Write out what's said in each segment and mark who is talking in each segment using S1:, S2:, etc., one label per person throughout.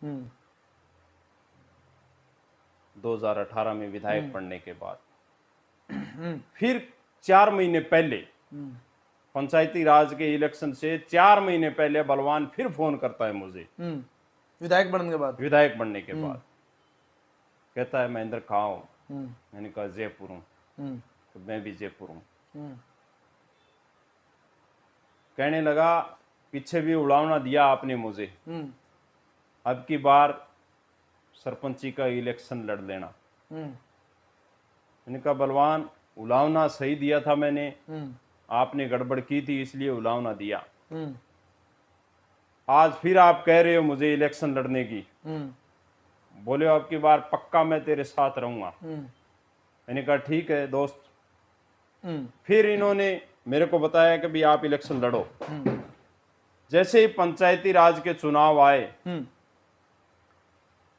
S1: हम्म
S2: 2018 में विधायक बनने के बाद फिर 4 महीने पहले पंचायती राज के इलेक्शन से 4 महीने पहले बलवान फिर फोन करता है मुझे,
S1: विधायक बनने के बाद।
S2: विधायक बनने के बाद कहता है महेंद्र कहाँ हो? मैंने कहा जयपुर हूँ। तो मैं भी जयपुर हूँ। कहने लगा पीछे भी उड़ावना दिया आपने मुझे, अब की बार सरपंची का इलेक्शन लड़ लेना। मैंने कहा बलवान उलावना सही दिया था मैंने, आपने गड़बड़ की थी इसलिए उलावना दिया। आज फिर आप कह रहे हो मुझे इलेक्शन लड़ने की, बोले अब की बार पक्का मैं तेरे साथ रहूंगा। मैंने कहा ठीक है दोस्त। फिर इन्होंने मेरे को बताया कि भी आप इलेक्शन लड़ो। जैसे ही पंचायती राज के चुनाव आए,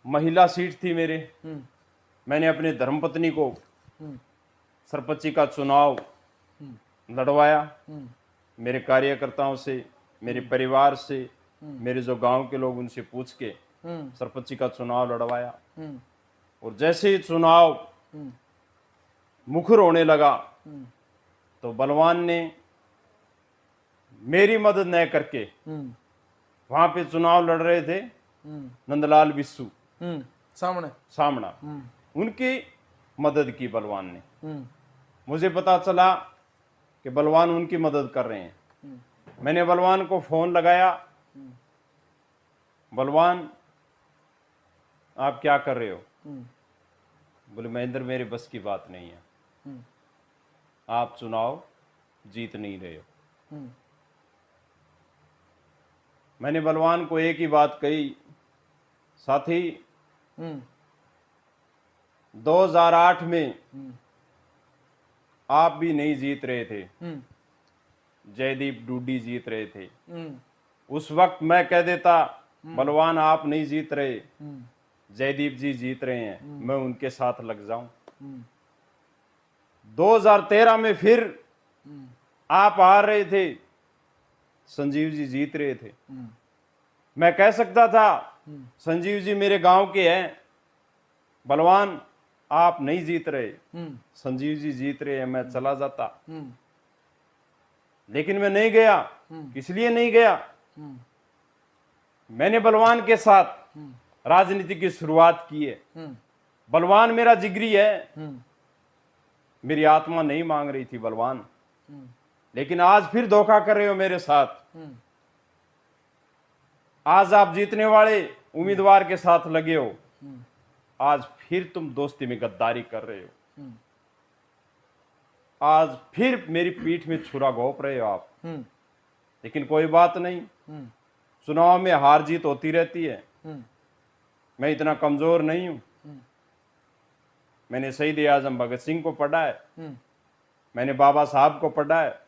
S2: महिला सीट थी मेरे, मैंने अपने धर्मपत्नी को सरपंची का चुनाव लड़वाया। मेरे कार्यकर्ताओं से, मेरे परिवार से, मेरे जो गांव के लोग उनसे पूछ के सरपंची का चुनाव लड़वाया। और जैसे ही चुनाव मुखर होने लगा तो बलवान ने मेरी मदद न करके, वहां पे चुनाव लड़ रहे थे नंदलाल बिस्सू सामना, उनकी मदद की बलवान ने। मुझे पता चला कि बलवान उनकी मदद कर रहे हैं। मैंने बलवान को फोन लगाया, बलवान आप क्या कर रहे हो? बोले महेंद्र मेरे बस की बात नहीं है, आप चुनाव जीत नहीं रहे हो। मैंने बलवान को एक ही बात कही, साथी 2008 में आप भी नहीं जीत रहे थे, जयदीप डूडी जीत रहे थे। उस वक्त मैं कह देता बलवान आप नहीं जीत रहे, जयदीप जी जीत रहे हैं, मैं उनके साथ लग जाऊं। 2013 में फिर आप हार रहे थे, संजीव जी जीत रहे थे। मैं कह सकता था संजीव जी मेरे गांव के हैं, बलवान आप नहीं जीत रहे, संजीव जी जीत रहे हैं, मैं चला जाता। लेकिन मैं नहीं गया। इसलिए नहीं गया, मैंने बलवान के साथ राजनीति की शुरुआत की है। बलवान मेरा जिगरी है, मेरी आत्मा नहीं मांग रही थी बलवान, लेकिन आज फिर धोखा कर रहे हो मेरे साथ। आज आप जीतने वाले उम्मीदवार के साथ लगे हो, आज फिर तुम दोस्ती में गद्दारी कर रहे हो, आज फिर मेरी पीठ में छुरा घोंप रहे हो आप। लेकिन कोई बात नहीं, चुनाव में हार जीत होती रहती है, मैं इतना कमजोर नहीं हूं। मैंने शहीद आजम भगत सिंह को पढ़ा है, मैंने बाबा साहब को पढ़ा है,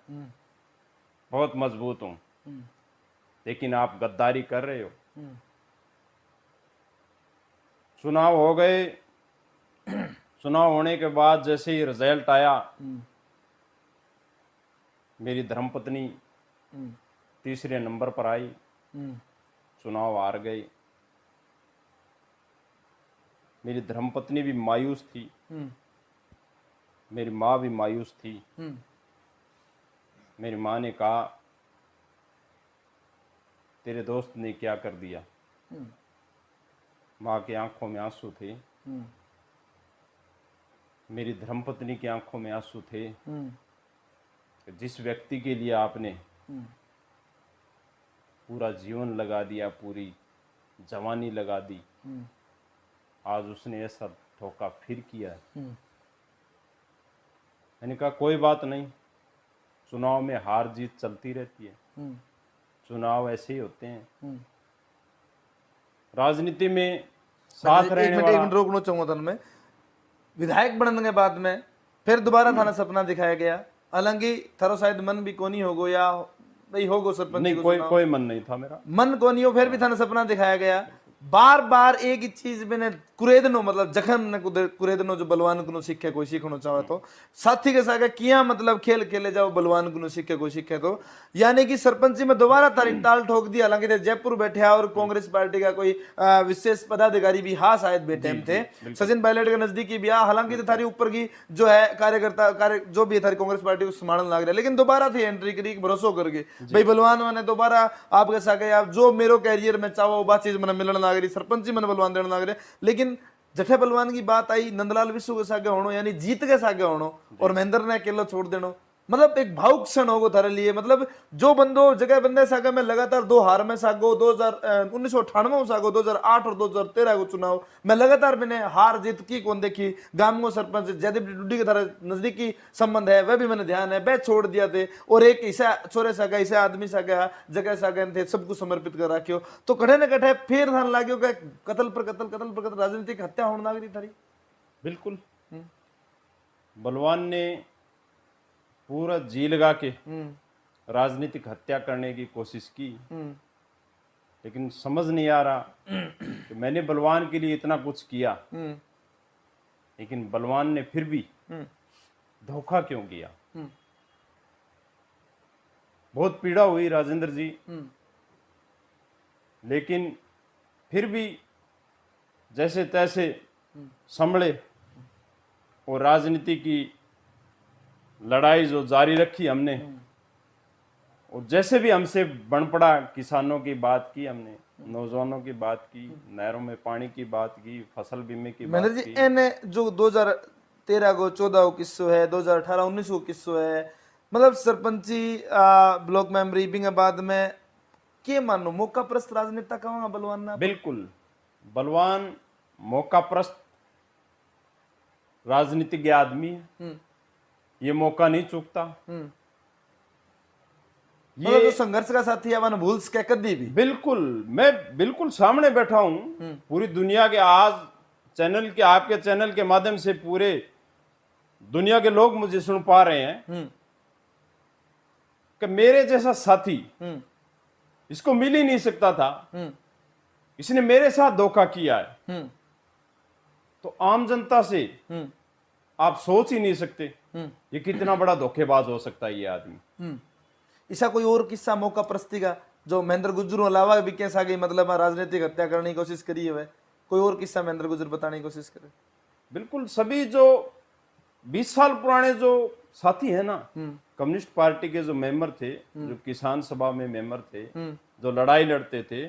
S2: बहुत मजबूत हूं। लेकिन आप गद्दारी कर रहे हो। चुनाव हो गए, चुनाव होने के बाद जैसे ही रिजल्ट आया, मेरी धर्मपत्नी तीसरे नंबर पर आई, चुनाव हार गई। मेरी धर्मपत्नी भी मायूस थी, मेरी माँ भी मायूस थी। मेरी माँ ने कहा तेरे दोस्त ने क्या कर दिया। माँ की आंखों में आंसू थे, मेरी धर्मपत्नी की आंखों में आंसू थे। जिस व्यक्ति के लिए आपने पूरा जीवन लगा दिया, पूरी जवानी लगा दी, आज उसने ऐसा धोखा फिर किया। मैंने कहा कोई बात नहीं, चुनाव में हार जीत चलती रहती है, चुनाव ऐसे ही होते हैं। राजनीति में साथ रहने वाला।
S1: एक मिनट रोकना चाहूंगा। मैं विधायक बनने के बाद में फिर दोबारा थाना सपना दिखाया गया, हालांकि थारो शायद मन भी कोनी होगो या भाई होगो सरपंच
S2: नहीं, कोई मन नहीं था मेरा,
S1: मन कोनी हो, फिर भी थाना सपना दिखाया गया। बार बार एक ही चीज मैंने कुरेदनो मतलब जखन ने कुरेदनो जो बलवान को सीखे कोई सीखना चाहे तो साथी के साथ किया मतलब खेल खेले जाओ बलवान को सीखे कोई सीखे तो यानी कि सरपंची में दोबारा तारीख टाल ठोक दी। हालांकि जयपुर बैठे और कांग्रेस पार्टी का कोई विशेष पदाधिकारी भी हाँ शायद बैठे थे, सचिन पायलट के नजदीकी भी हाँ, हालांकि तो थारी ऊपर की जो है कार्यकर्ता जो भी थारी कांग्रेस पार्टी को संभालने लग रहा है, लेकिन दोबारा थी एंट्री करी भरोसा करके भाई बलवान मैंने दोबारा आपके साथ आप जो मेरो कैरियर में चाहो वह चीज मैंने मिलने लग रही, सरपंची मैंने बलवान देने लग रहे। लेकिन जठे बलवान की बात आई नंदलाल विश्व के सागे होनो यानी जीत के सागे होनो और महेंद्र ने अकेला छोड़ देनो, मतलब एक भावुक क्षण होगो थारे लिए। मतलब जो बंदो जगह बंदे सागे में लगातार 2 हार में सागो 1998 में सागो 2008 और 2013 को चुनाव में लगातार मैंने हार जीत की कौन देखी। गांव को सरपंच जयदीप डुड्डी के थारे नजदीकी संबंध है वह भी मैंने ध्यान है वह छोड़ दिया थे और एक ऐसा छोरे सागा ऐसा आदमी सागा जगह सागे थे सबको समर्पित कर रखियो। तो कठे न कठे फिर ध्यान लाग्यो कि कत्ल पर कत्ल राजनीतिक हत्या होने लग रही थारी।
S2: बिल्कुल बलवान ने पूरा जी लगा के राजनीतिक हत्या करने की कोशिश की, लेकिन समझ नहीं आ रहा कि मैंने बलवान के लिए इतना कुछ किया, लेकिन बलवान ने फिर भी धोखा क्यों किया। बहुत पीड़ा हुई राजेंद्र जी, लेकिन फिर भी जैसे तैसे संभले और राजनीति की लड़ाई जो जारी रखी हमने, और जैसे भी हमसे बन पड़ा किसानों की बात की हमने, नौजवानों की बात की, नहरों में पानी की बात की, फसल बीमे की बात
S1: महेंद्र जी
S2: की।
S1: एने जो 2013 को 14 को किस्सो है 2018 19 को किस्सो है, मतलब सरपंची ब्लॉक मेंबरी बिंग बाद में के मानो मौका प्रस्त राजनेता कहूंगा बलवान ना।
S2: बिल्कुल बलवान मौका प्रस्त राजनीतिज्ञ आदमी है, ये मौका नहीं चूकता।
S1: मतलब जो संघर्ष का साथी है वन भूल सके कभी भी।
S2: बिल्कुल मैं बिल्कुल सामने बैठा हूं, पूरी दुनिया के आज चैनल के आपके चैनल के माध्यम से पूरे दुनिया के लोग मुझे सुन पा रहे हैं कि मेरे जैसा साथी इसको मिल ही नहीं सकता था, इसने मेरे साथ धोखा किया है। तो आम जनता से आप सोच ही नहीं सकते ये कितना बड़ा धोखेबाज हो सकता है ये आदमी।
S1: ऐसा कोई और किस्सा मौका प्रस्ती का जो महेंद्र गुज्जर अलावा भी कैसा आ गई मतलब राजनीतिक हत्या करने की कोशिश करी है, कोई और किस्सा महेंद्र गुज्जर बताने की कोशिश करे?
S2: बिल्कुल सभी जो 20 साल पुराने जो साथी है ना, कम्युनिस्ट पार्टी के जो मेंबर थे, जो किसान सभा में मेंबर थे, जो लड़ाई लड़ते थे,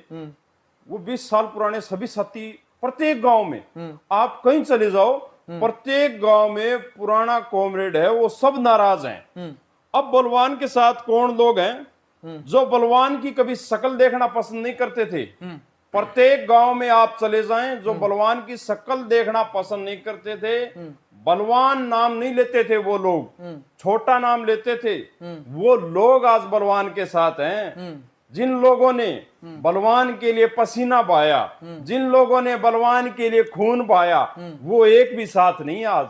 S2: वो 20 साल पुराने सभी साथी प्रत्येक गांव में आप कहीं चले जाओ, प्रत्येक गांव में पुराना कॉमरेड है, वो सब नाराज हैं। अब बलवान के साथ कौन लोग हैं जो बलवान की कभी शक्ल देखना पसंद नहीं करते थे? प्रत्येक गांव में आप चले जाएं, जो बलवान की शक्ल देखना पसंद नहीं करते थे, बलवान नाम नहीं लेते थे वो लोग, छोटा नाम लेते थे, वो लोग आज बलवान के साथ हैं। जिन लोगों ने बलवान के लिए पसीना बहाया, जिन लोगों ने बलवान के लिए खून बहाया, वो एक भी साथ नहीं। आज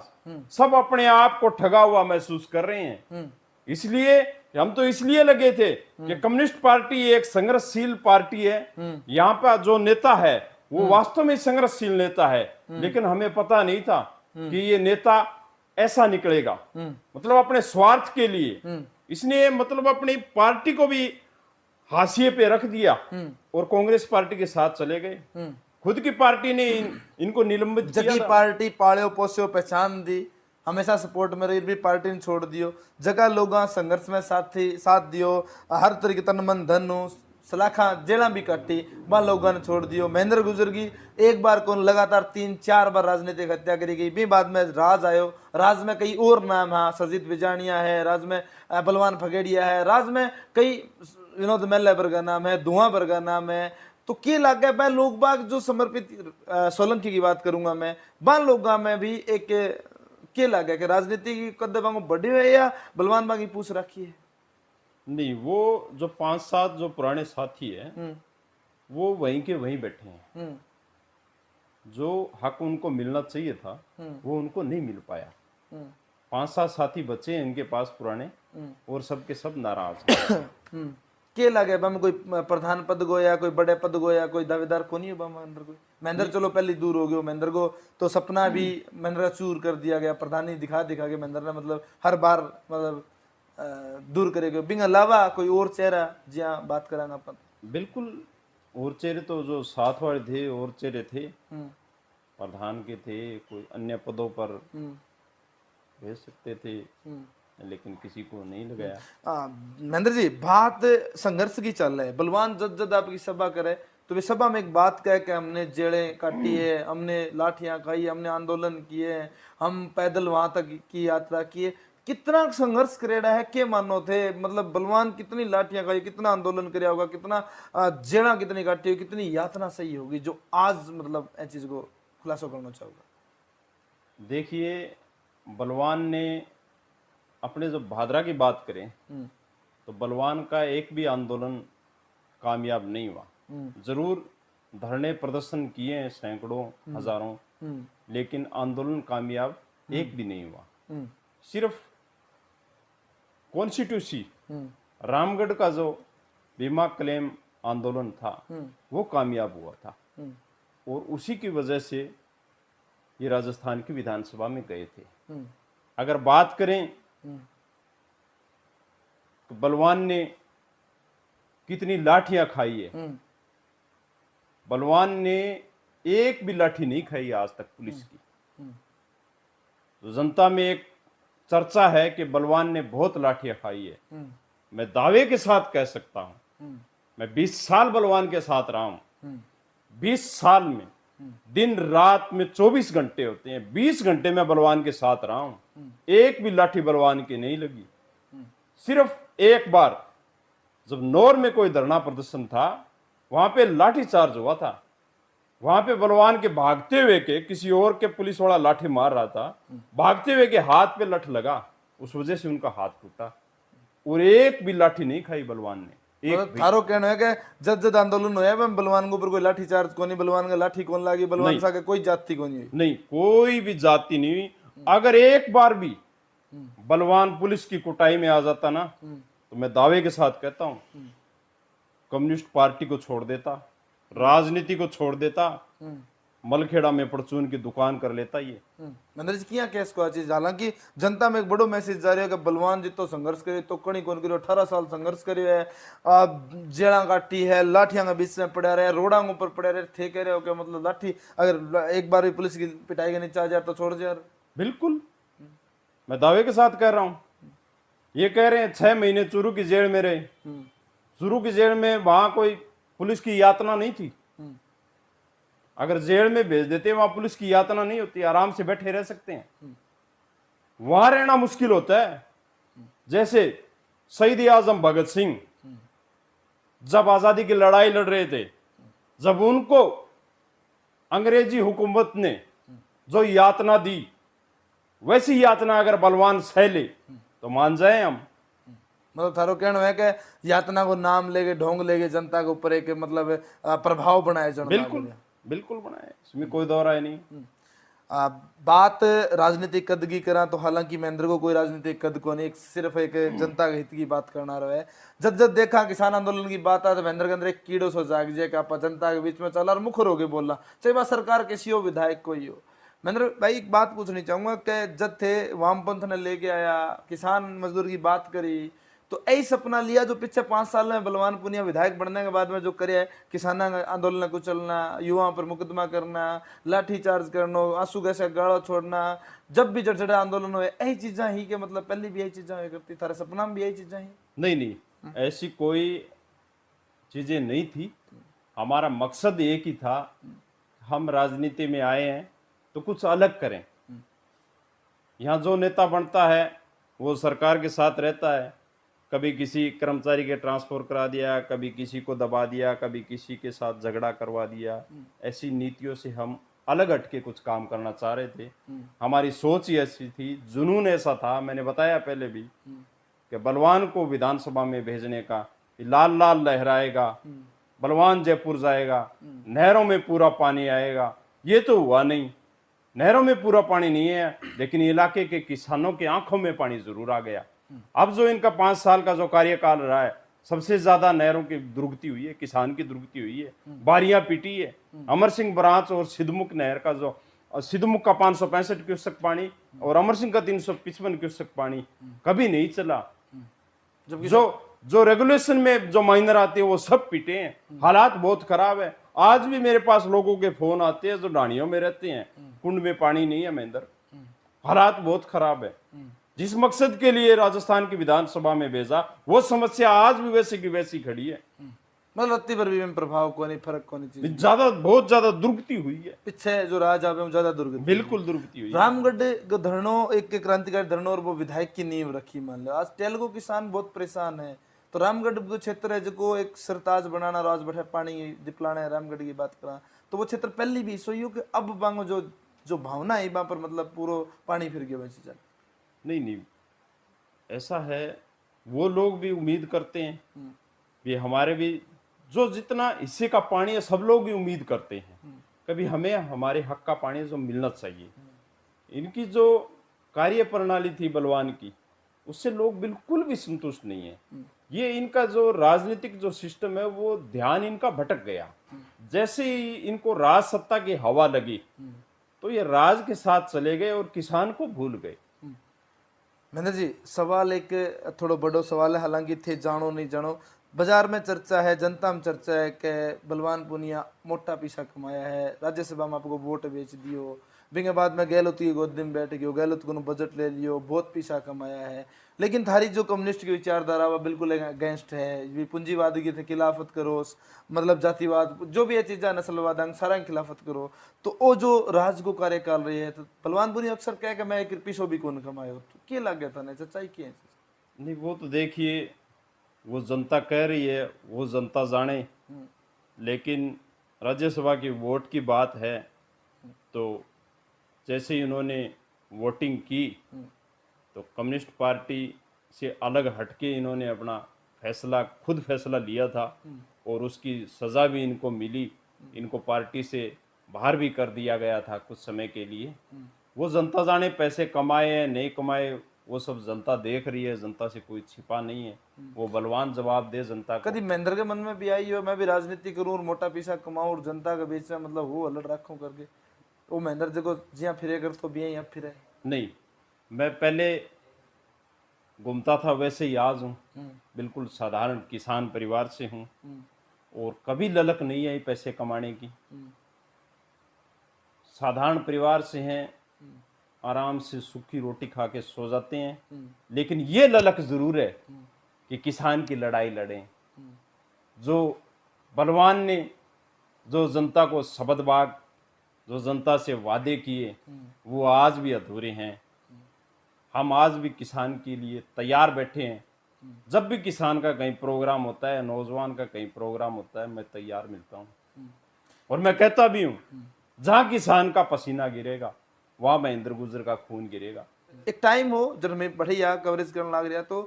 S2: सब अपने आप को ठगा हुआ महसूस कर रहे हैं। इसलिए हम तो इसलिए लगे थे कि कम्युनिस्ट पार्टी एक संघर्षशील पार्टी है, यहाँ पर जो नेता है वो वास्तव में संघर्षशील नेता है, लेकिन हमें पता नहीं था कि ये नेता ऐसा निकलेगा। मतलब अपने स्वार्थ के लिए इसने मतलब अपनी पार्टी को भी हाशिए पे रख दिया और कांग्रेस पार्टी के साथ चले गए। खुद की पार्टी ने इनको निलंबित किया।
S1: जगी पार्टी पाळ्यो पोस्यो पहचान दी, हमेशा सपोर्ट में रही भी, पार्टी ने छोड़ दियो। जगह लोग संघर्ष में साथ दियो, हर तरीके तन मन धन सलाखा जेला भी कट्टी वहां लोगों ने छोड़ दियो। महेंद्र गुज्जर की एक बार कौन लगातार 3-4 बार राजनीतिक हत्या करी गई भी। बाद में राज आयो, राज में कई और नाम है, सजीत विजानिया है, राज में बलवान फगेड़िया है, राज में कई विनोद मेल्ले वर्गा नाम है, धुआं वर्गा नाम है। तो क्या लग गया मैं लोग बाग जो समर्पित सोलंकी की बात करूंगा मैं, बान लोग में भी एक क्या लग गया कि राजनीति की कद बांगो बढ़ी है या बलवान बागी पूछ रखी है?
S2: नहीं, वो जो 5-7 जो पुराने साथी हैं वो वहीं के वहीं बैठे हैं। जो हक उनको मिलना चाहिए था वो उनको नहीं मिल पाया। 5-7 साथी बचे हैं इनके पास पुराने, और सब के सब नाराज हैं।
S1: के लगे बम कोई प्रधान पद गो या कोई बड़े पद गो या कोई दावेदार को नहीं है बम अंदर कोई महेंद्र चलो पहले दूर हो गयो महेंद्र को तो सपना भी महेंद्र का चूर कर दिया गया प्रधानी दिखा दिखा के महेंद्र ने मतलब हर बार मतलब दूर करेगा बिंग अलावा कोई और चेहरा जिया बात करांगा अपन
S2: बिल्कुल और चेहरे तो जो साथ वाले थे और चेहरे थे प्रधान के थे कोई अन्य पदों पर भेज सकते थे लेकिन किसी को नहीं लगाया।
S1: महेंद्र जी बात संघर्ष की चल रही है बलवान जब जब आपकी सभा करे तो वे सभा में एक बात कहे कि हमने जेड़ें काटी है हमने लाठियां खाई हमने आंदोलन किए हम पैदल वहां तक की यात्रा किए कितना संघर्ष करेड़ा है के मानो थे मतलब बलवान कितनी लाठियां खाई कितना आंदोलन कराया होगा कितना जेड़ा कितनी काटी होगी कितनी यातना सही होगी जो आज मतलब ऐसी चीज को खुलासा करना चाहूंगा।
S2: देखिए बलवान ने अपने जब भादरा की बात करें तो बलवान का एक भी आंदोलन कामयाब नहीं हुआ। जरूर धरने प्रदर्शन किए हैं सैकड़ों हजारों लेकिन आंदोलन कामयाब एक भी नहीं हुआ। सिर्फ कॉन्स्टिट्यूसी रामगढ़ का जो बीमा क्लेम आंदोलन था वो कामयाब हुआ था और उसी की वजह से ये राजस्थान की विधानसभा में गए थे। अगर बात करें तो बलवान ने कितनी लाठियां खाई है बलवान ने एक भी लाठी नहीं खाई आज तक पुलिस की। तो जनता में एक चर्चा है कि बलवान ने बहुत लाठियां खाई है। मैं दावे के साथ कह सकता हूं मैं 20 साल बलवान के साथ रहा हूं 20 साल में दिन रात में 24 घंटे होते हैं 20 घंटे में बलवान के साथ रहा हूं एक भी लाठी बलवान की नहीं लगी। सिर्फ एक बार जब नौर में कोई धरना प्रदर्शन था वहां पे लाठी चार्ज हुआ था वहां पे बलवान के भागते हुए के किसी और के पुलिस वाला लाठी मार रहा था भागते हुए के हाथ पे लठ लगा उस वजह से उनका हाथ टूटा और एक भी लाठी नहीं खाई बलवान ने।
S1: मतलब थारो कहना है कि जद जद आंदोलन होया बलवान के ऊपर कोई लाठी चार्ज को नहीं बलवान का लाठी कौन लागी बलवान सा के कोई जाति को नहीं
S2: नहीं कोई भी जाति नहीं हुई। अगर एक बार भी बलवान पुलिस की कुटाई में आ जाता ना तो मैं दावे के साथ कहता हूं कम्युनिस्ट पार्टी को छोड़ देता राजनीति को छोड़ देता मलखेड़ा में परचून की दुकान कर लेता ये।
S1: महेंद्र जी किया केस को चीज हालांकि जनता में एक बड़ो मैसेज जा रहा है कि बलवान जी तो संघर्ष करे तो कणी कौन करो 18 साल संघर्ष करे है जेड़ा काटी है लाठियां के बीच में पड़ा रहे रोड़ा ऊपर पड़े रहे थे कह रहे हो कि मतलब लाठी अगर एक बार भी पुलिस की पिटाई के नीचे आ जाए तो छोड़ दे यार।
S2: बिल्कुल मैं दावे के साथ कह रहा हूं ये कह रहे हैं 6 महीने चूरू की जेल में रहे चूरू की जेल में वहां कोई पुलिस की यातना नहीं थी। अगर जेल में भेज देते वहां पुलिस की यातना नहीं होती आराम से बैठे रह सकते हैं। वहां रहना मुश्किल होता है। जैसे शहीद आजम भगत सिंह जब आजादी की लड़ाई लड़ रहे थे जब उनको अंग्रेजी हुकूमत ने जो यातना दी वैसी यातना अगर बलवान सह ले तो मान जाए हम।
S1: मतलब थारो कहना है कि यातना को नाम लेके ढोंग लेके जनता के ऊपर एक मतलब प्रभाव बनाए जाना
S2: बिल्कुल बिल्कुल बनाए इसमें कोई दो राय नहीं।
S1: बात राजनीतिक कद की करा तो हालांकि महेंद्र को कोई राजनीतिक कद को नहीं सिर्फ एक जनता के हित की बात करना रहा है। जब जब देखा किसान आंदोलन की बात आ तो महेंद्र के अंदर एक कीड़ो सो जाग जाए कि आप जनता के बीच में चला और मुखर होके बोला चाहे बात सरकार कैसी हो विधायक कोई हो। महेंद्र भाई एक बात पूछनी चाहूंगा कि जब थे वामपंथ ने लेके आया किसान मजदूर की बात करी तो ऐसा सपना लिया जो पिछले 5 साल में बलवान पुनिया विधायक बनने के बाद में जो करे है किसाना आंदोलन को चलना युवाओं पर मुकदमा करना लाठी चार्ज करना आंसू कैसे गाड़ो छोड़ना जब भी जड़जड़ा आंदोलन हुए यही चीजा ही के मतलब पहले भी यही चीजा हुआ करती थारे सपना में भी यही चीजा ही
S2: नहीं ऐसी कोई चीजें नहीं थी। हमारा मकसद एक ही था हम राजनीति में आए हैं तो कुछ अलग करें। यहाँ जो नेता बनता है वो सरकार के साथ रहता है कभी किसी कर्मचारी के ट्रांसफर करा दिया कभी किसी को दबा दिया कभी किसी के साथ झगड़ा करवा दिया। ऐसी नीतियों से हम अलग हटके कुछ काम करना चाह रहे थे। हमारी सोच ही ऐसी थी जुनून ऐसा था मैंने बताया पहले भी कि बलवान को विधानसभा में भेजने का लाल लाल लहराएगा बलवान जयपुर जाएगा नहरों में पूरा पानी आएगा। ये तो हुआ नहीं नहरों में पूरा पानी नहीं है लेकिन इलाके के किसानों की आंखों में पानी जरूर आ गया। अब जो इनका 5 साल का जो कार्यकाल रहा है सबसे ज्यादा नहरों की दुर्गति हुई है, किसान की दुर्गति हुई है, बारियां पीटी है। अमर सिंह बरांच और सिद्धमुख नहर का जो सिद्धमुख का 565 क्यूसेक पानी और अमर सिंह का 355 क्यूसेक पानी कभी नहीं चला।
S1: जबकि
S2: जो जो रेगुलेशन में जो माइनर आते हैं वो सब पीटे हैं। हालात बहुत खराब है। आज भी मेरे पास लोगों के फोन आते हैं जो ढाणियों में रहते हैं, कुंड में पानी नहीं है महेंद्र। हालात बहुत खराब है। जिस मकसद के लिए राजस्थान की विधानसभा में भेजा वो समस्या आज भी वैसी की वैसी खड़ी है।
S1: मतलब रत्ती पर भी में प्रभाव को नहीं, फर्क को नहीं चीज
S2: ज्यादा बहुत ज्यादा दुर्गति हुई है।
S1: पीछे जो राज आवे ज्यादा दुर्गति
S2: बिल्कुल दुर्गति हुई है।
S1: रामगढ़ के धरनों एक क्रांतिकारी धरनों और वो विधायक की नींव रखी। मान लो आज तेलुगु किसान बहुत परेशान है, तो रामगढ़ जो क्षेत्र है जो एक सरताज बनाना राज बैठे पानी दिपलाना है, रामगढ़ की बात करा तो वो क्षेत्र पहले भी सोइयो कि अब बांगो जो जो भावना है वहां पर मतलब पूरा पानी फिर गया वैसे चल
S2: नहीं ऐसा है। वो लोग भी उम्मीद करते हैं, ये हमारे भी जो जितना हिस्से का पानी है सब लोग भी उम्मीद करते हैं कभी हमें हमारे हक का पानी जो मिलना चाहिए। इनकी जो कार्य प्रणाली थी बलवान की, उससे लोग बिल्कुल भी संतुष्ट नहीं है। ये इनका जो राजनीतिक जो सिस्टम है वो ध्यान इनका भटक गया। जैसे ही इनको राज सत्ता की हवा लगी तो ये राज के साथ चले गए और किसान को भूल गए।
S1: महेंद्र जी सवाल एक थोड़ा बड़ो सवाल है, हालांकि थे जानो नहीं जानो बाजार में चर्चा है, जनता में चर्चा है कि बलवान पुनिया मोटा पैसा कमाया है, राज्यसभा में आपको वोट बेच दियो, बिंगे बाद में गहलोत की गोदी में बैठ गयो, गहलोत को बजट ले लियो, बहुत पैसा कमाया है। लेकिन थारी जो कम्युनिस्ट की विचारधारा वह बिल्कुल अगेंस्ट है, पूंजीवाद के थे खिलाफत करो, मतलब जातिवाद जो भी है चीज़ा नस्लवाद सारा की खिलाफत करो। तो वो जो राज को कार्यकाल रही है तो बलवान पुनिया अक्सर कह के मैं एक पैसों भी कौन कमायो, तो क्या लग गया था ना सच्चाई क्या है?
S2: नहीं वो तो देखिए वो जनता कह रही है, वो जनता जाने। लेकिन राज्यसभा की वोट की बात है तो जैसे ही उन्होंने वोटिंग की तो कम्युनिस्ट पार्टी से अलग हटके इन्होंने अपना खुद फैसला लिया था और उसकी सज़ा भी इनको मिली। इनको पार्टी से बाहर भी कर दिया गया था कुछ समय के लिए। वो जनता जाने पैसे कमाए या नहीं कमाए वो सब जनता देख रही है, जनता से कोई छिपा नहीं है। वो बलवान जवाब दे जनता को।
S1: कभी महेंद्र के मन में भी आई हो मैं भी राजनीति करूं और मोटा पैसा कमाऊं और जनता के बीच में मतलब वो अलग रखूं करके? वो महेंद्र जी को जिया फिरे कर तो भी यहाँ फिरे
S2: नहीं, मैं पहले घूमता था वैसे ही आज हूँ। बिल्कुल साधारण किसान परिवार से हूँ और कभी ललक नहीं आई पैसे कमाने की। साधारण परिवार से हैं, आराम से सूखी रोटी खा के सो जाते हैं। लेकिन ये ललक जरूर है कि किसान की लड़ाई लड़ें। जो बलवान ने जो जनता को शब्द बाग जो जनता से वादे किए वो आज भी अधूरे हैं। हम आज भी किसान के लिए तैयार बैठे हैं। जब भी किसान का कहीं प्रोग्राम होता है, नौजवान का कहीं प्रोग्राम होता है, मैं तैयार मिलता हूँ। और मैं कहता भी हूँ जहाँ किसान का पसीना गिरेगा वहाँ महेंद्र गुर्जर का खून गिरेगा।
S1: एक टाइम हो जब मैं बढ़िया कवरेज करने लग रहा तो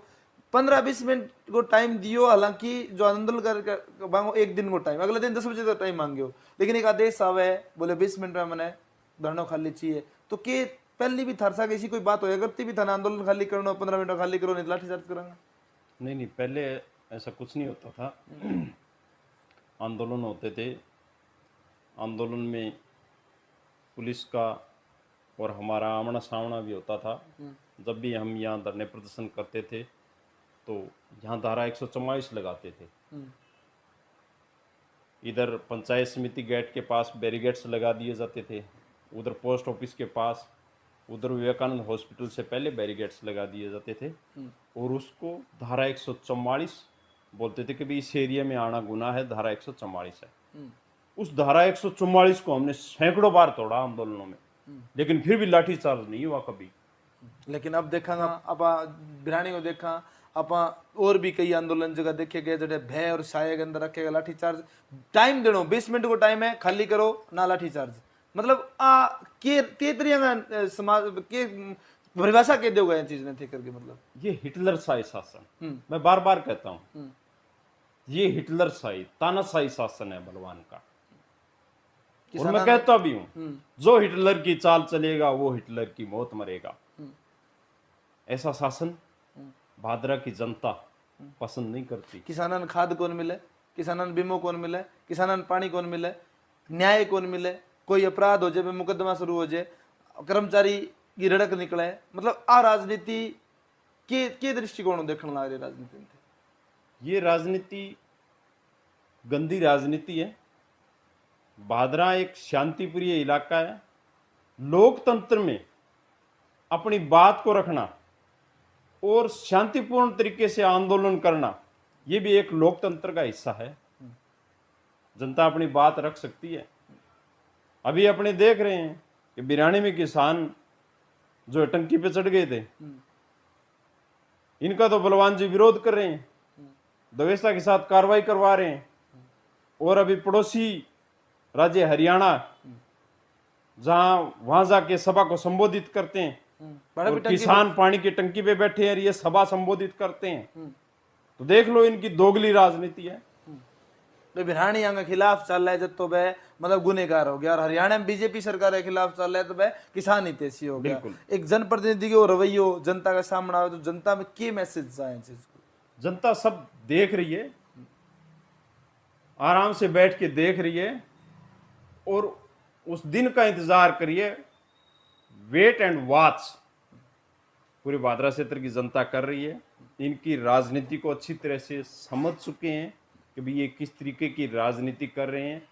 S1: 15-20 मिनट को टाइम दियो। हालांकि जो आंदोलन कर मांगो एक दिन को टाइम, अगले दिन 10 बजे तक टाइम मांगे हो, लेकिन एक आदेश आवे बोले 20 मिनट में मैंने धरना खाली चाहिए। तो के पहली भी थरसा कैसी कोई बात हो करती भी था आंदोलन खाली करना 15 मिनट खाली करो नहीं लाठीचार्ज करेंगे?
S2: नहीं पहले ऐसा कुछ नहीं होता था। आंदोलन होते थे, आंदोलन में पुलिस का और हमारा आमना सामना भी होता था। जब भी हम यहाँ धरने प्रदर्शन करते थे तो यहाँ धारा 144 लगाते थे। इधर पंचायत समिति गेट के पास बैरिकेड्स लगा दिए जाते थे, उधर पोस्ट ऑफिस के पास, उधर विवेकानंद हॉस्पिटल से पहले बैरिकेड्स लगा दिए जाते थे। और उसको धारा 144 बोलते थे कि भाई इस एरिया में आना गुनाह है, धारा 144 है। उस धारा 144 को हमने सैकड़ों बार तोड़ा आंदोलनों में, लेकिन फिर भी लाठीचार्ज नहीं हुआ कभी।
S1: लेकिन अब देखा अब बिरानी को देखा आप और भी कई आंदोलन जगह देखे गए जड़े भय और साये के अंदर रखेगा लाठीचार्ज। टाइम देनो 20 मिनट को टाइम है, खाली करो ना लाठीचार्ज। मतलब के तरिया का समाज के परिभाषा के दोगे चीज ने थे करके मतलब
S2: ये हिटलर शाही शासन, मैं बार बार कहता हूँ ये हिटलर शाही तानाशाही शासन है बलवान का। और मैं कहता भी हूँ जो हिटलर की चाल चलेगा वो हिटलर की मौत मरेगा। ऐसा शासन भादरा की जनता पसंद नहीं करती।
S1: किसानन खाद कौन मिले, किसानन बीमो कौन मिले, किसानन पानी कौन मिले, न्याय कौन मिले, कोई अपराध हो जाए मुकदमा शुरू हो जाए, कर्मचारी की रड़क निकले, मतलब आ राजनीति के दृष्टिकोण देखने लग रही राजनीति में?
S2: ये राजनीति गंदी राजनीति है। भादरा एक शांतिप्रिय इलाका है। लोकतंत्र में अपनी बात को रखना और शांतिपूर्ण तरीके से आंदोलन करना, ये भी एक लोकतंत्र का हिस्सा है। जनता अपनी बात रख सकती है। अभी अपने देख रहे हैं कि बिरानी में किसान जो टंकी पे चढ़ गए थे, इनका तो बलवान जी विरोध कर रहे हैं, दवेसा के साथ कार्रवाई करवा रहे हैं। और अभी पड़ोसी राज्य हरियाणा, जहां वहां जाके सभा को संबोधित करते हैं, और किसान पानी की टंकी पे बैठे हैं, ये सभा संबोधित करते हैं। तो देख लो इनकी दोगली राजनीति है।
S1: तो बिरहानी के खिलाफ चल रहा है, जब तो वह मतलब गुनेगार हो गया, और हरियाणा में बीजेपी सरकार के खिलाफ चल रहा है तो वह किसान हितैषी हो गया। एक जनप्रतिनिधि के रवैयो जनता का सामना हो तो जनता में क्या मैसेज जाए चीज को?
S2: जनता सब देख रही है, आराम से बैठ के देख रही है, और उस दिन का इंतजार करिए। वेट एंड वॉच पूरे भादरा क्षेत्र की जनता कर रही है। इनकी राजनीति को अच्छी तरह से समझ चुके हैं कि भाई ये किस तरीके की राजनीति कर रहे हैं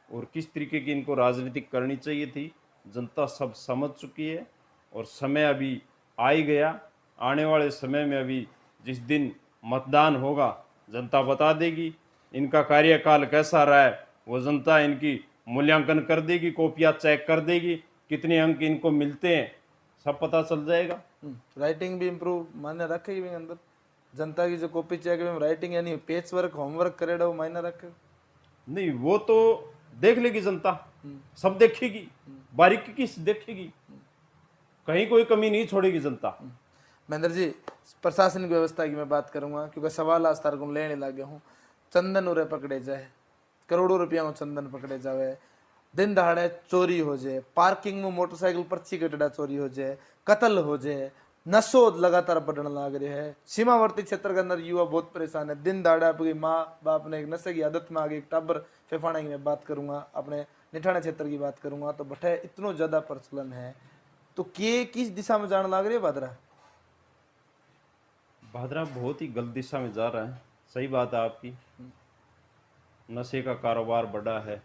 S2: और किस तरीके की इनको राजनीति करनी चाहिए थी। जनता सब समझ चुकी है और समय अभी आ ही गया। आने वाले समय में अभी जिस दिन मतदान होगा, जनता बता देगी इनका कार्यकाल कैसा रहा है। वो जनता इनकी मूल्यांकन कर देगी, कॉपियाँ चेक कर देगी, कितने अंक इनको मिलते हैं, सब पता चल जाएगा।
S1: राइटिंग भी इम्प्रूव मायने रखेगी भी अंदर। जनता की जो कॉपी चेक में राइटिंग यानी पेच वर्क होमवर्क करेगा वो मायने रखे
S2: नहीं, वो तो देख लेगी जनता, सब देखेगी, बारीकी से देखेगी, कहीं कोई कमी नहीं छोड़ेगी जनता।
S1: महेंद्र जी, प्रशासनिक व्यवस्था की मैं बात करूंगा क्योंकि सवाल आज तार को लेने लगे हूँ। चंदन उरे पकड़े जाए, करोड़ों रुपया में चंदन पकड़े जाए, दिन दहाड़े चोरी हो जाए, पार्किंग में मोटरसाइकिल पर्ची कटड़ा चोरी हो जाए, कत्ल हो जाए, नशो लगातार बढ़ने लग रहे है। सीमावर्ती क्षेत्र के अंदर युवा बहुत परेशान है। दिन दहाड़े आपकी माँ बाप ने एक नशे की आदत में आ गई, एक टाबर फेफाना की मैं बात करूंगा, अपने निठाना क्षेत्र की बात करूंगा, तो बठे इतना ज्यादा प्रचलन है। तो के किस दिशा में जाने लग रही है भादरा?
S2: भादरा बहुत ही गलत दिशा में जा रहा है। सही बात है आपकी, नशे का कारोबार बढ़ा है।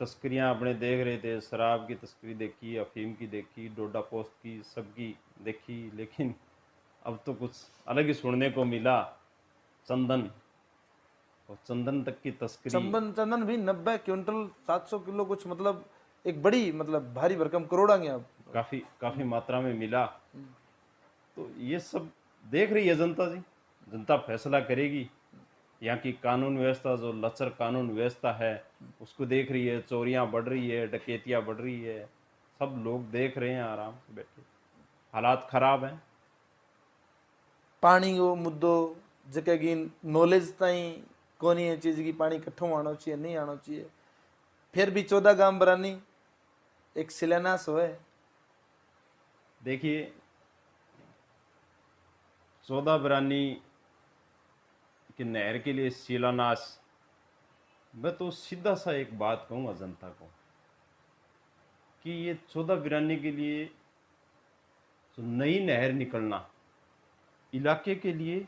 S2: तस्करियां अपने देख रहे थे, शराब की तस्करी देखी, अफीम की देखी, डोडा पोस्ट की, सबकी देखी, लेकिन अब तो कुछ अलग ही सुनने को मिला। चंदन, और चंदन तक की तस्करी।
S1: चंदन भी 90 क्विंटल 700 किलो कुछ, मतलब एक बड़ी मतलब भारी भरकम करोड़ा गया,
S2: काफी मात्रा में मिला। तो ये सब देख रही है जनता जी, जनता फैसला करेगी। यहाँ की कानून व्यवस्था, जो लचर कानून व्यवस्था है, उसको देख रही है। चोरियां बढ़ रही है, डकैतियां बढ़ रही है, सब लोग देख रहे हैं आराम से बैठे। हालात खराब हैं।
S1: पानी को मुद्दो जगह की नॉलेज ताई कोनी है चीज की, पानी कट्ठों आना चाहिए नहीं आना चाहिए। फिर भी 14 गांव बरानी एक शिलान्यास हो है।
S2: देखिए, 14 बरानी कि नहर के लिए शिलान्यास, मैं तो सीधा सा एक बात कहूँगा जनता को कि ये 14 बिरानी के लिए जो नई नहर निकलना इलाके के लिए,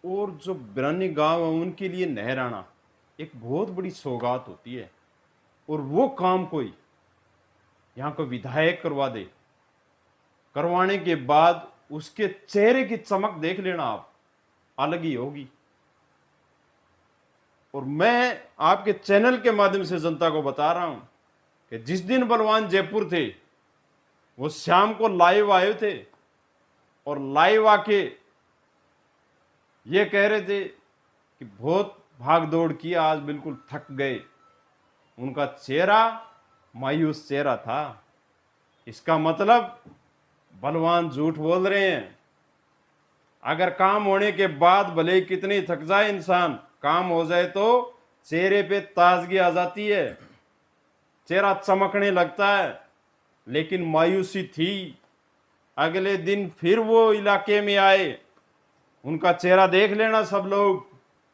S2: और जो बिरानी गांव है उनके लिए नहर आना एक बहुत बड़ी सौगात होती है। और वो काम कोई यहाँ का विधायक करवा दे, करवाने के बाद उसके चेहरे की चमक देख लेना आप, अलग ही होगी। और मैं आपके चैनल के माध्यम से जनता को बता रहा हूं कि जिस दिन बलवान जयपुर थे, वो शाम को लाइव आए थे, और लाइव आके ये कह रहे थे कि बहुत भाग दौड़ किया, आज बिल्कुल थक गए। उनका चेहरा मायूस चेहरा था। इसका मतलब बलवान झूठ बोल रहे हैं। अगर काम होने के बाद भले ही कितनी थक जाए इंसान, काम हो जाए तो चेहरे पे ताजगी आ जाती है, चेहरा चमकने लगता है। लेकिन मायूसी थी। अगले दिन फिर वो इलाके में आए उनका चेहरा देख लेना सब लोग,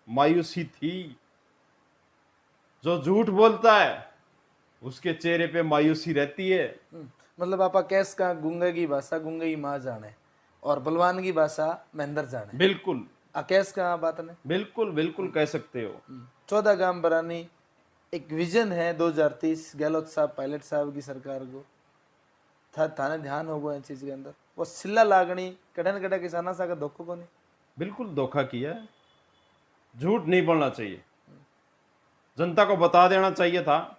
S2: मायूसी थी। जो झूठ बोलता है उसके चेहरे पे मायूसी रहती है।
S1: मतलब आपा कैस का गूंगे की भाषा गूंगे की माँ जाने और बलवान की भाषा महेंद्र जाने।
S2: बिल्कुल
S1: कैस का बात ने
S2: बिल्कुल बिल्कुल कह सकते हो।
S1: 14 गांव बरानी एक विजन है 2030 गहलोत साहब पायलट साहब की सरकार को थाने ध्यान होगा इन चीज के अंदर वो सिल्ला लागणी कड़न कड़ा किसाना सा का धोखो को नहीं।
S2: बिल्कुल धोखा किया है, झूठ नहीं बोलना चाहिए। जनता को बता देना चाहिए था,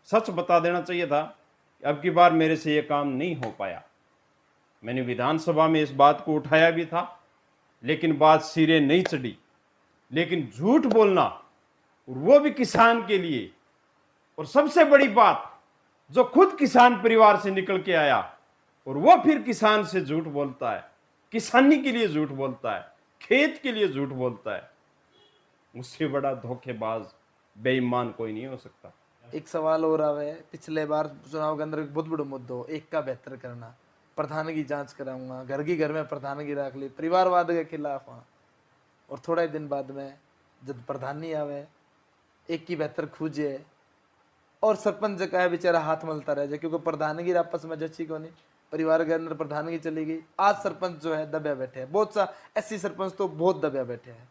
S2: सच बता देना चाहिए था कि अब की बार मेरे से ये काम नहीं हो पाया। मैंने विधानसभा में इस बात को उठाया भी था, लेकिन बात सिरे नहीं चढ़ी। लेकिन झूठ बोलना, और वो भी किसान के लिए, और सबसे बड़ी बात जो खुद किसान परिवार से निकल के आया और वो फिर किसान से झूठ बोलता है, किसानी के लिए झूठ बोलता है, खेत के लिए झूठ बोलता है, उससे बड़ा धोखेबाज बेईमान कोई नहीं हो सकता।
S1: एक सवाल और आवे पिछले बार चुनाव के अंदर एक बहुत बड़ा मुद्दा हो एक का बेहतर करना प्रधान की जांच कराऊंगा घर की घर में प्रधान की रख ली परिवारवाद के खिलाफ हाँ और थोड़ा ही दिन बाद में जब प्रधान नहीं आवे एक की बेहतर खूजे और सरपंच का है बेचारा हाथ मलता रह जाए क्योंकि प्रधानगी आपस में जची को नहीं परिवार के अंदर प्रधानगी चली गई। आज सरपंच जो है दबे बैठे हैं बहुत सा ऐसी सरपंच तो बहुत दबे बैठे हैं।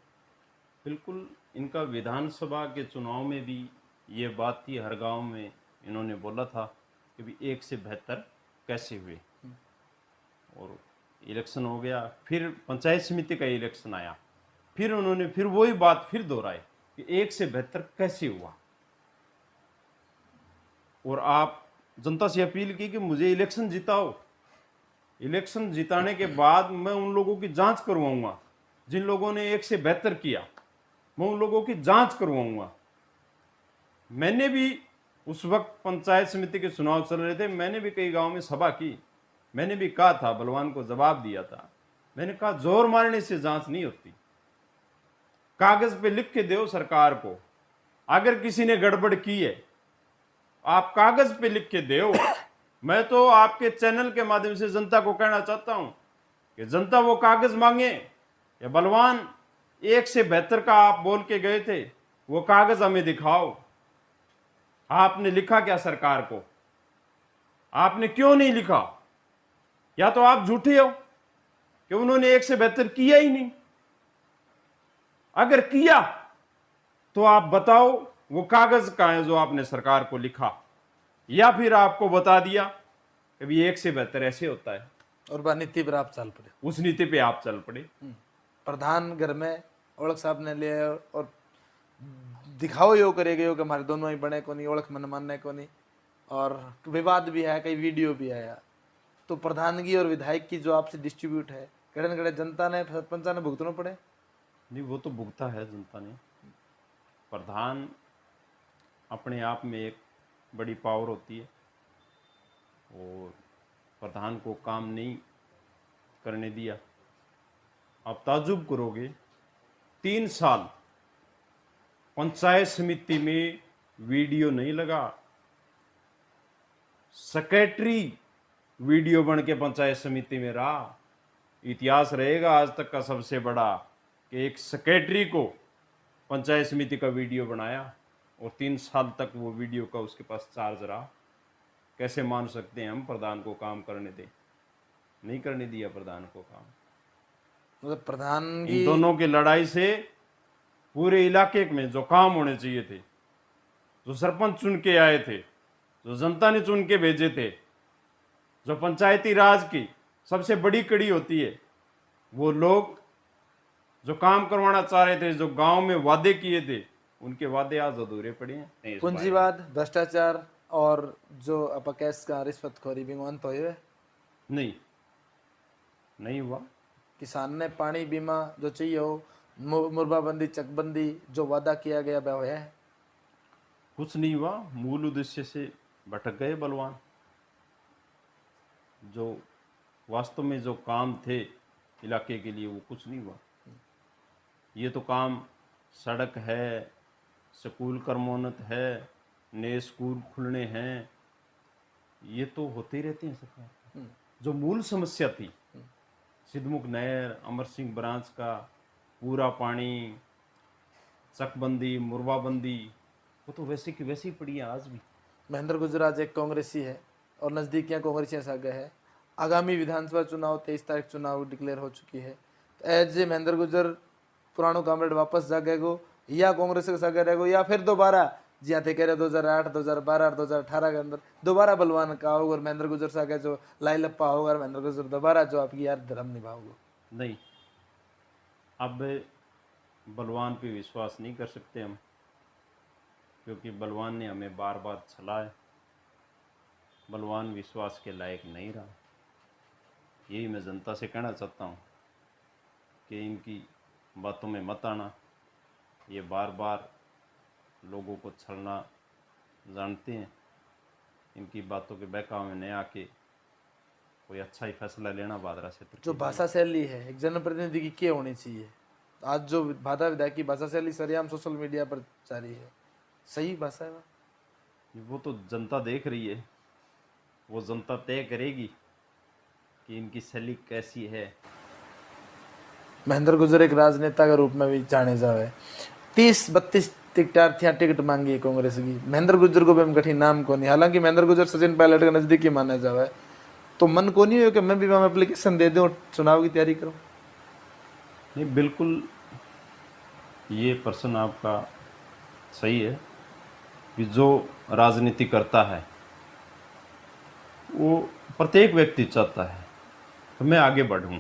S2: बिल्कुल इनका विधानसभा के चुनाव में भी ये बात थी, हर गांव में इन्होंने बोला था कि भी एक से बेहतर कैसे हुए। और इलेक्शन हो गया, फिर पंचायत समिति का इलेक्शन आया, फिर उन्होंने फिर वही बात फिर दोहराई कि एक से बेहतर कैसे हुआ। और आप जनता से अपील की कि मुझे इलेक्शन जिताओ, इलेक्शन जिताने के बाद मैं उन लोगों की जांच करवाऊंगा जिन लोगों ने एक से बेहतर किया, मैं उन लोगों की जांच करवाऊंगा। मैंने भी उस वक्त पंचायत समिति के चुनाव चल रहे थे, मैंने भी कई गांव में सभा की, मैंने भी कहा था, बलवान को जवाब दिया था, मैंने कहा जोर मारने से जांच नहीं होती, कागज पे लिख के दो सरकार को। अगर किसी ने गड़बड़ की है आप कागज पे लिख के दो। मैं तो आपके चैनल के माध्यम से जनता को कहना चाहता हूं कि जनता वो कागज मांगे, या बलवान एक से बेहतर का आप बोल के गए थे, वो कागज हमें दिखाओ। आपने लिखा क्या सरकार को? आपने क्यों नहीं लिखा? या तो आप झूठे हो कि उन्होंने एक से बेहतर किया ही नहीं। अगर किया तो आप बताओ वो कागज कहां है जो आपने सरकार को लिखा, या फिर आपको बता दिया कि भी एक से बेहतर ऐसे होता है
S1: और वह नीति पर आप चल पड़े,
S2: उस नीति पे आप चल पड़े।
S1: प्रधान घर में ओळख साहब ने लिया और दिखाओ यो करे गयो कि हमारे दोनों ही बने को नहीं ओळख मन मानने को नहीं और विवाद भी है, कई वीडियो भी आया। तो प्रधानगी और विधायक की जो आपसे डिस्ट्रीब्यूट है कड़न कड़े जनता ने सरपंचा ने भुगतना पड़े
S2: नहीं, वो तो भुगता है जनता ने। प्रधान अपने आप में एक बड़ी पावर होती है और प्रधान को काम नहीं करने दिया। आप ताजुब करोगे, 3 साल पंचायत समिति में वीडियो नहीं लगा। सेक्रेटरी वीडियो बन के पंचायत समिति में रहा। इतिहास रहेगा आज तक का सबसे बड़ा कि एक सेक्रेटरी को पंचायत समिति का वीडियो बनाया और 3 साल तक वो वीडियो का उसके पास चार्ज रहा। कैसे मान सकते हैं हम प्रधान को काम करने दें? नहीं करने दिया प्रधान को काम।
S1: मतलब प्रधान
S2: इन
S1: की
S2: दोनों की लड़ाई से पूरे इलाके में जो काम होने चाहिए थे, जो सरपंच चुन के आए थे, जो जनता ने चुन के भेजे थे, जो पंचायती राज की सबसे बड़ी कड़ी होती है, वो लोग जो काम करवाना चाह रहे थे, जो गांव में वादे किए थे, उनके वादे आज अधूरे पड़े हैं।
S1: पूंजीवाद भ्रष्टाचार और जो अपकैस का रिश्वतखोरी भी अंत हुए
S2: नहीं, नहीं हुआ।
S1: किसान ने पानी बीमा जो चाहिए हो मुरबाबंदी चकबंदी जो वादा किया गया वह है
S2: कुछ नहीं हुआ। मूल उद्देश्य से भटक गए बलवान। जो वास्तव में जो काम थे इलाके के लिए वो कुछ नहीं हुआ। ये तो काम सड़क है, स्कूल कर्मोन्नत है, नए स्कूल खुलने हैं, ये तो होते ही रहते हैं सरकार। जो मूल समस्या थी सिद्धमुख नहर, अमर सिंह ब्रांच का पूरा पानी, चकबंदी, मुरबाबंदी, वो तो वैसे की वैसी पड़ी है आज भी।
S1: महेंद्र गुर्जर आज एक कांग्रेसी है और नज़दीकियां कांग्रेसियों से आगे है। आगामी विधानसभा चुनाव 23 तारीख चुनाव डिक्लेयर हो चुकी है। तो एज ए महेंद्र गुर्जर पुरानो कामरेड वापस जागेगो या कांग्रेस के साथ रहेगो या फिर दोबारा जिया थे कह रहे 2008, 2012, 2018 के अंदर दोबारा बलवान का होगा और महेंद्र गुर्जर से आगे जो लाई लप्पा होगा और महेंद्र गुर्जर दोबारा जो आपकी यार धर्म निभाओगे?
S2: नहीं, अब बलवान पे विश्वास नहीं कर सकते हम, क्योंकि बलवान ने हमें बार बार छला है। बलवान विश्वास के लायक नहीं रहा। यही मैं जनता से कहना चाहता हूँ कि इनकी बातों में मत आना। ये बार बार लोगों को छलना जानते हैं। इनकी बातों के बहकावे में नहीं आके कोई अच्छा ही फैसला लेना भादरा क्षेत्र
S1: जो भाषा शैली है एक जनप्रतिनिधि की क्या होनी चाहिए? आज जो भादा विधायक की भाषा शैली सरेआम सोशल मीडिया पर जारी है, सही भाषा है
S2: वो तो जनता देख रही है। वो जनता तय करेगी कि इनकी शैली कैसी है।
S1: महेंद्र गुर्जर एक राजनेता के रूप में भी जाने जावे। 30-32 टिकटार्थियां टिकट मांगी है कांग्रेस की। महेंद्र गुर्जर को भी हम कठिन नाम को नहीं, हालांकि महेंद्र गुर्जर सचिन पायलट के नजदीकी माना जावे, तो मन को नहीं हो कि मैं भी वहां एप्लीकेशन दे दूं चुनाव की तैयारी करूं?
S2: नहीं, बिल्कुल ये प्रश्न आपका सही है कि जो राजनीति करता है वो प्रत्येक व्यक्ति चाहता है तो मैं आगे बढ़ूं।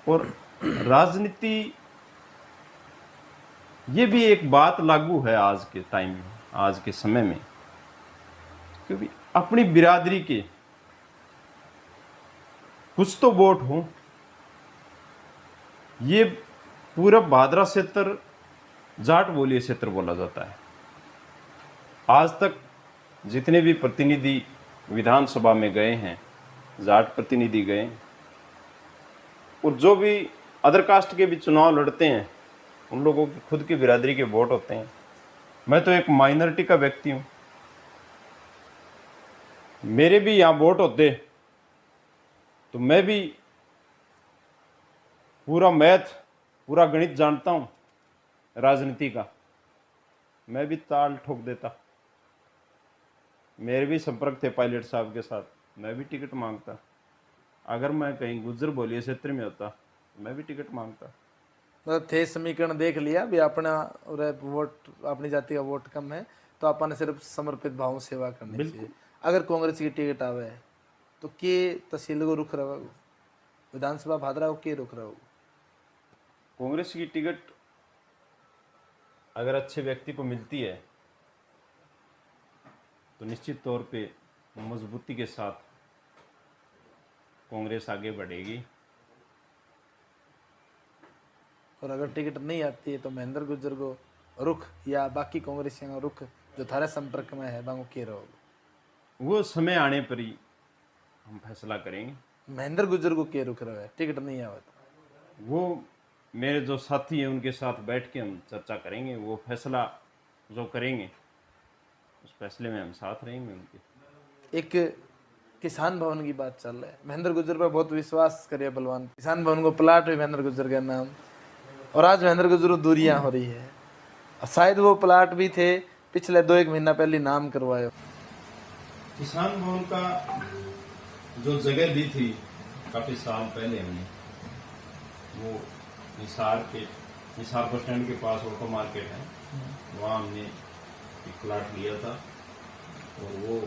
S2: और राजनीति ये भी एक बात लागू है आज के टाइम में, आज के समय में, क्योंकि अपनी बिरादरी के कुछ तो वोट हो। ये पूरा भादरा क्षेत्र जाट बोलिए क्षेत्र बोला जाता है। आज तक जितने भी प्रतिनिधि विधानसभा में गए हैं जाट प्रतिनिधि गए, और जो भी अदर कास्ट के भी चुनाव लड़ते हैं उन लोगों की खुद की बिरादरी के वोट होते हैं। मैं तो एक माइनॉरिटी का व्यक्ति हूँ, मेरे भी यहाँ वोट होते तो मैं भी पूरा मैथ पूरा गणित जानता हूँ राजनीति का, मैं भी ताल ठोक देता। मेरे भी संपर्क थे पायलट साहब के साथ, मैं भी टिकट मांगता। अगर मैं कहीं गुर्जर बोलिए क्षेत्र में होता मैं भी टिकट मांगता।
S1: मतलब थे समीकरण देख लिया भी अपना वोट अपनी जाति का वोट कम है तो अपन सिर्फ समर्पित भाव सेवा करनी चाहिए। अगर कांग्रेस की टिकट आवे तो के तहसील को रुख रहो, विधानसभा भादरा को के रुख रहो?
S2: कांग्रेस की टिकट अगर अच्छे व्यक्ति को मिलती है तो निश्चित तौर पे मजबूती के साथ कांग्रेस आगे बढ़ेगी।
S1: और अगर टिकट नहीं आती है तो महेंद्र गुर्जर को रुख या बाकी कांग्रेसियों का रुख जो थारे संपर्क में है बांगो के रहो?
S2: वो समय आने पर ही हम फैसला करेंगे।
S1: महेंद्र गुर्जर को के रुख रहा है टिकट नहीं आवा तो?
S2: वो मेरे जो साथी हैं उनके साथ बैठ के हम चर्चा करेंगे। वो फैसला जो करेंगे उस फैसले में हम साथ रहेंगे उनके।
S1: एक किसान भवन की बात चल रहा है, महेंद्र गुर्जर पर बहुत विश्वास करे बलवान। किसान भवन को प्लाट हुई महेंद्र गुर्जर का नाम, और आज महेंद्र गुर्जर को दूरियां हो रही है। और शायद वो प्लाट भी थे पिछले 2-1 महीना पहले नाम करवाए।
S2: किसान भवन का जो जगह दी थी काफी साल पहले हमने, वो निसार बस स्टैंड के पास ऑटो मार्केट है, वहाँ हमने एक प्लाट लिया था और वो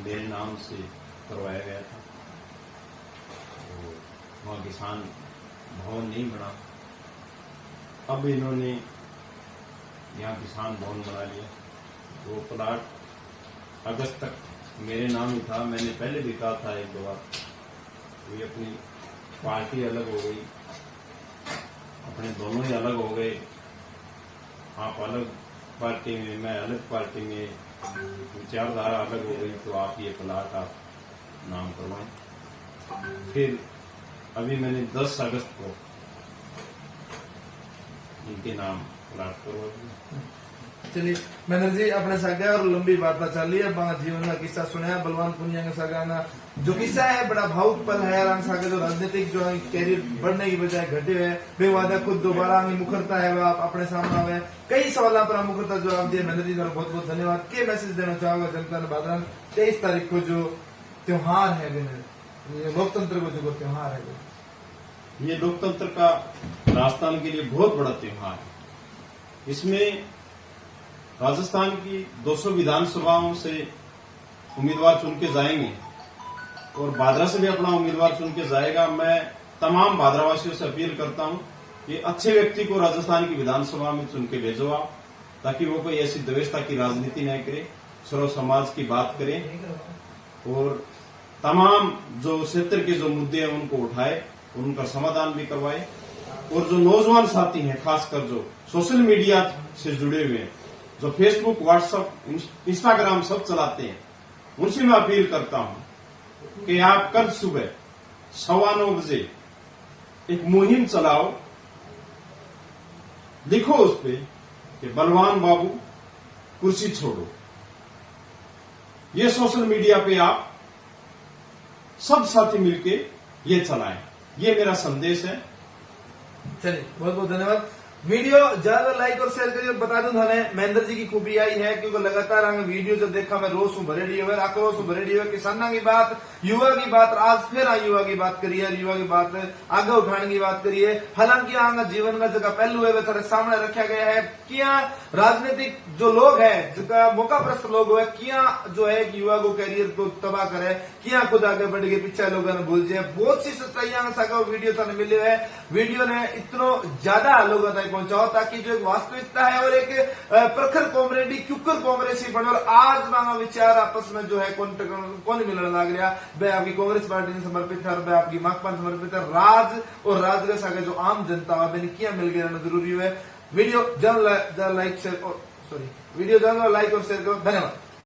S2: मेरे नाम से करवाया गया था। तो वहाँ किसान भवन नहीं बना, अब इन्होंने यहाँ किसान भवन बना लिया। वो प्लाट अगस्त तक मेरे नाम ही था। मैंने पहले भी कहा था 1-2 बार, ये अपनी पार्टी अलग हो गई, अपने दोनों ही अलग हो गए। आप अलग पार्टी में, मैं अलग पार्टी में, विचारधारा अलग हो गई, तो आप ये प्लाट आप नाम करवाएं। फिर अभी मैंने 10 अगस्त को इनके नाम प्लाट करवा दिया।
S1: चलिए महेंद्र जी अपने सागे और लंबी वार्ता चली है, बांगा जीवन का किस्सा सुना, बलवान पुनिया का सागा जो किस्सा है बड़ा भावुक पल है। रंग सागे जो राजनीतिक जो कैरियर बढ़ने की बजाय घटे हुए बेवादा खुद दोबारा मुखरता है वह अपने सामने आवे। कई सवालों पर मुखरता जवाब दिए महेंद्र जी, बहुत बहुत धन्यवाद। के मैसेज देना चाहोगे जनता ने? भाद्रन 23 तारीख को जो त्योहार है, ये लोकतंत्र को जो त्योहार है,
S2: ये लोकतंत्र का राजस्थान के लिए बहुत बड़ा त्योहार है। इसमें राजस्थान की 200 विधानसभाओं से उम्मीदवार चुन के जाएंगे और भादरा से भी अपना उम्मीदवार चुन के जाएगा। मैं तमाम भादरावासियों से अपील करता हूं कि अच्छे व्यक्ति को राजस्थान की विधानसभा में चुन के भेजो आप, ताकि वो कोई ऐसी द्वेषता की राजनीति न करे, सर्व समाज की बात करे और तमाम जो क्षेत्र के जो मुद्दे हैं उनको उठाए, उनका समाधान भी करवाए। और जो नौजवान साथी हैं, खासकर जो सोशल मीडिया से जुड़े हुए हैं, जो फेसबुक, व्हाट्सएप, इंस्टाग्राम सब चलाते हैं, उनसे मैं अपील करता हूं कि आप कल सुबह 9:15 बजे एक मुहिम चलाओ, लिखो उस पे कि बलवान बाबू कुर्सी छोड़ो। ये सोशल मीडिया पे आप सब साथी मिलके ये चलाएं, ये मेरा संदेश है।
S1: चलिए बहुत बहुत धन्यवाद। वीडियो ज्यादा लाइक और शेयर करिए। बता दूं थाने महेंद्र जी की खूबी आई है क्योंकि लगातार हमें वीडियो जो देखा मैं रोज भरेडी हुए, आक्रोश भरेडी हुए, किसाना की बात, युवा की बात, आज फिर युवा की बात करिए, युवा की बात आगे उठाने की बात करिए। हालांकि आगे जीवन का जगह पहलू है वे सामने रखा गया है। किया राजनीतिक जो लोग है, जिनका मौका प्रस्त लोग हुए, किया जो है कि युवा को कैरियर को तबाह करे, किया खुद आगे बढ़ गए, पीछे लोगों ने भूल जाए। बहुत सी सच्चाइयां वीडियो थाने मिले है। वीडियो ने इतनो ज्यादा लोगों तक पहुंचाओ ताकि जो एक वास्तविकता है और एक प्रखर कॉमरेडी क्यूकर कांग्रेसी बने। और आज मांगा विचार आपस में जो है कौन मिलने लग रहा, वह आपकी कांग्रेस पार्टी ने समर्पित है और वह आपकी माकपा ने समर्पित है। राज और राजगस आगे जो आम जनता किया मिल गया जरूरी है। वीडियो ज्यादा लाइक और शेयर करो। धन्यवाद।